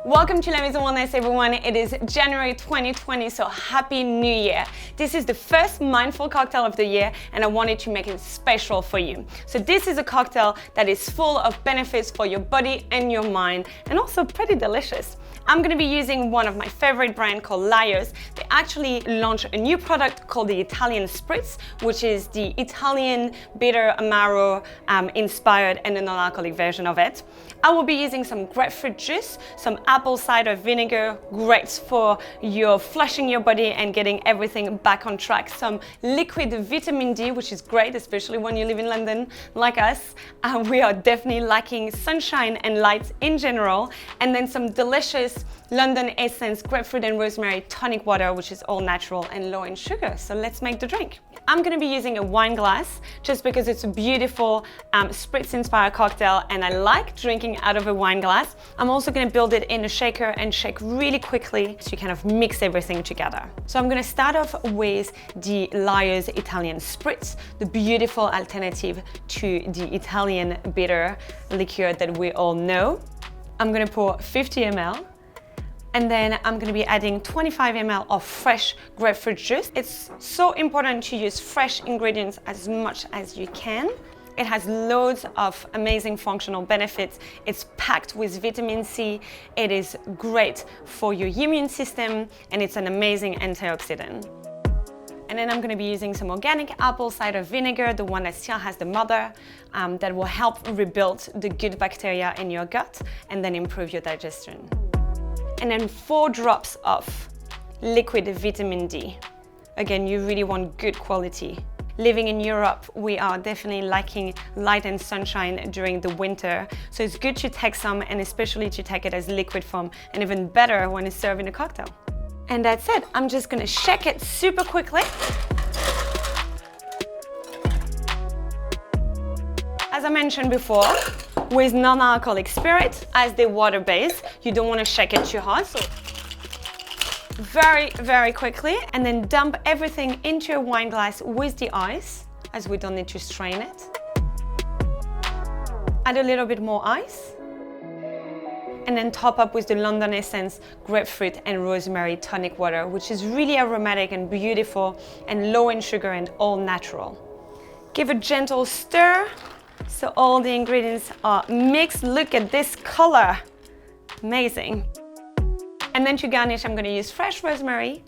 Welcome to La Maison Wellness, everyone. It is January 2020, so Happy New Year. This is the first mindful cocktail of the year, and I wanted to make it special for you. So this is a cocktail that is full of benefits for your body and your mind, and also pretty delicious. I'm going to be using one of my favorite brands called Lyre. They actually launched a new product called the Italian Spritz, which is the Italian bitter Amaro inspired and a non-alcoholic version of it. I will be using some grapefruit juice, some apple cider vinegar, great for your flushing your body and getting everything back on track. Some liquid vitamin D, which is great, especially when you live in London like us. We are definitely lacking sunshine and light in general. And then some delicious London Essence grapefruit and rosemary tonic water, which is all natural and low in sugar. So let's make the drink. I'm going to be using a wine glass just because it's a beautiful Spritz inspired cocktail and I like drinking out of a wine glass. I'm also going to build it in a shaker and shake really quickly to kind of mix everything together. So I'm going to start off with the Lyre's Italian Spritz, the beautiful alternative to the Italian bitter liqueur that we all know. I'm going to pour 50 ml. And then I'm going to be adding 25 ml of fresh grapefruit juice. It's so important to use fresh ingredients as much as you can. It has loads of amazing functional benefits. It's packed with vitamin C. It is great for your immune system and it's an amazing antioxidant. And then I'm going to be using some organic apple cider vinegar, the one that still has the mother, that will help rebuild the good bacteria in your gut and then improve your digestion. And then 4 drops of liquid vitamin D. Again, you really want good quality. Living in Europe, we are definitely lacking light and sunshine during the winter. So it's good to take some and especially to take it as liquid form and even better when it's served in a cocktail. And that's it. I'm just gonna shake it super quickly. As I mentioned before, with non-alcoholic spirit, as the water base, you don't want to shake it too hard. So very, very quickly, and then dump everything into a wine glass with the ice, as we don't need to strain it. Add a little bit more ice. And then top up with the London Essence grapefruit and rosemary tonic water, which is really aromatic and beautiful and low in sugar and all natural. Give a gentle stir. So all the ingredients are mixed. Look at this color, amazing. And then to garnish, I'm going to use fresh rosemary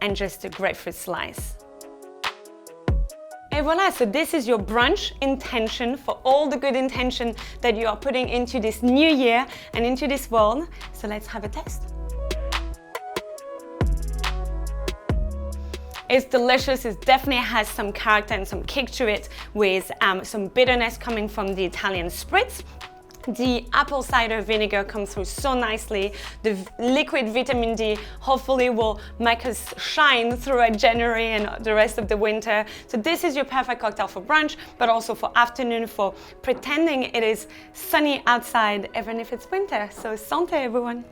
and just a grapefruit slice. Et voila, so this is your brunch intention for all the good intention that you are putting into this new year and into this world. So let's have a taste. It's delicious, it definitely has some character and some kick to it with some bitterness coming from the Italian Spritz. The apple cider vinegar comes through so nicely. The liquid vitamin D hopefully will make us shine throughout January and the rest of the winter. So this is your perfect cocktail for brunch, but also for afternoon, for pretending it is sunny outside, even if it's winter. So santé, everyone.